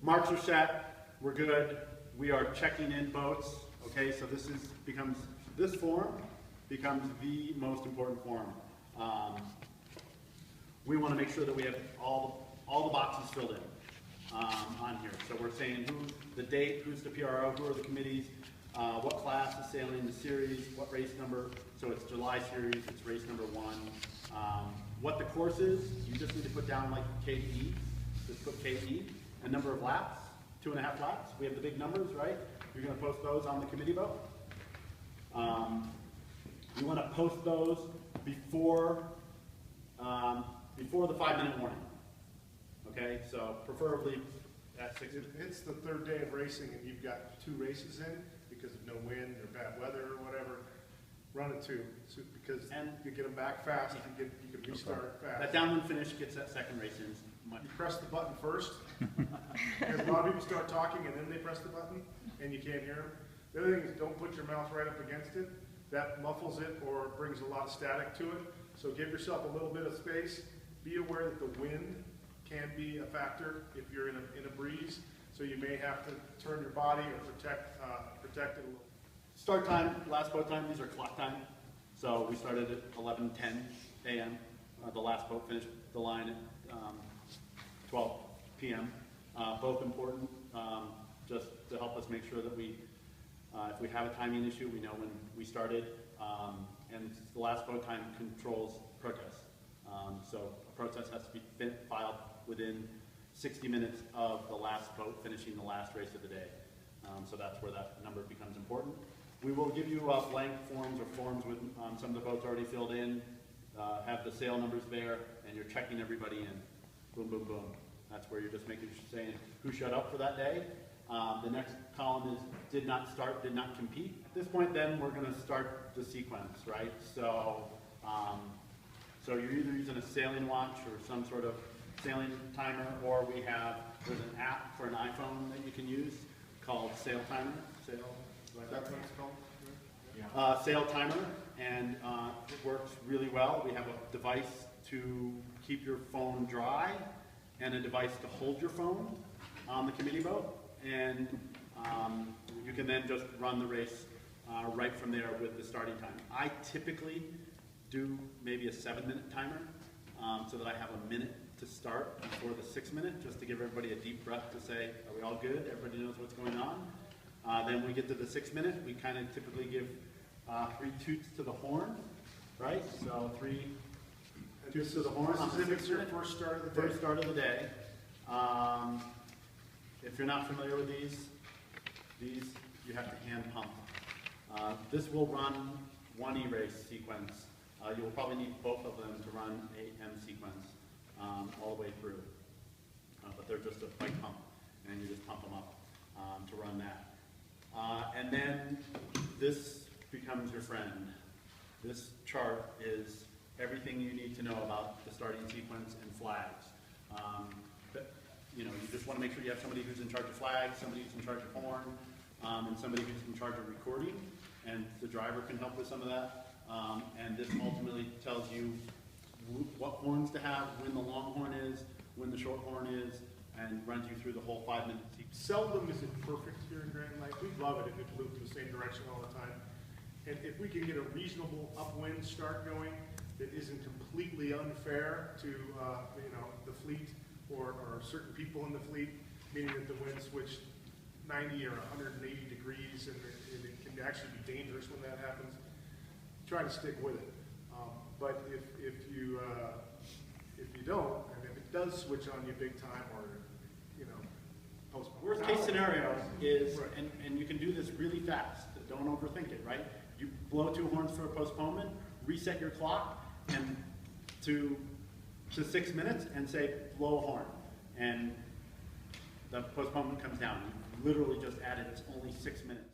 marks are set, we're good. We are checking in boats, okay? So this form becomes the most important form. We want to make sure that we have all the boxes filled in on here. So we're saying the date, who's the PRO, who are the committees, what class is sailing, the series, what race number. So it's July series, it's race number 1. What the course is, you just need to put down like KE, just put KE, and number of laps, 2.5 laps. We have the big numbers, right? You're going to post those on the committee boat. You want to post those before the 5-minute warning. Okay, so preferably at 6. If it's the 3rd day of racing and you've got 2 races in because of no wind or bad weather or whatever, run it 2 because you get them back fast. You can restart fast. That downwind finish gets that second race in. You press the button first, because a lot of people start talking and then they press the button and you can't hear them. The other thing is don't put your mouth right up against it. That muffles it or brings a lot of static to it. So give yourself a little bit of space. Be aware that the wind can be a factor if you're in a breeze. So you may have to turn your body or protect it a little. Start time, last boat time, these are clock time. So we started at 11:10 a.m. The last boat finished the line at 12 p.m. Both important, just to help us make sure that if we have a timing issue, we know when we started. And the last boat time controls protests. So a protest has to be filed within 60 minutes of the last boat finishing the last race of the day. So that's where that number becomes important. We will give you blank forms or forms with some of the boats already filled in, have the sail numbers there, and you're checking everybody in. Boom, boom, boom. That's where you're just saying who showed up for that day. The next column is did not start, did not compete. At this point then we're going to start the sequence, right? So, so you're either using a sailing watch or some sort of sailing timer, or there's an app for an iPhone that you can use called Sail Timer. That's what it's called? Yeah. Sail Timer, and it works really well. We have a device to keep your phone dry and a device to hold your phone on the committee boat, and you can then just run the race right from there with the starting time. I typically do maybe a 7-minute timer so that I have a minute to start before the 6-minute, just to give everybody a deep breath to say, are we all good? Everybody knows what's going on. Then we get to the 6-minute, we kind of typically give 3 toots to the horn, right? So 3 toots to the horn. It's your first start of the day. First start of the day. If you're not familiar with these you have to hand pump. This will run one E-race sequence. You will probably need both of them to run a M sequence all the way through. But they're just a bike pump, and you just pump them up to run that. And then this becomes your friend. This chart is everything you need to know about the starting sequence and flags. You just want to make sure you have somebody who's in charge of flags, somebody who's in charge of horn, and somebody who's in charge of recording, and the driver can help with some of that. And this ultimately tells you what horns to have, when the long horn is, when the short horn is, and runs you through the whole 5-minute sequence. Seldom is it perfect here in Grand Lake. We love it if it blew in the same direction all the time. And if we can get a reasonable upwind start going that isn't completely unfair to the fleet or certain people in the fleet, meaning that the wind switched 90 or 180 degrees and it can actually be dangerous when that happens, try to stick with it. But if you don't, and if it does switch on you big time or postpone. Worst case scenario is, and you can do this really fast, don't overthink it, right? You blow 2 horns for a postponement, reset your clock and to 6 minutes and say blow a horn, and the postponement comes down. You literally just added, it's only 6 minutes.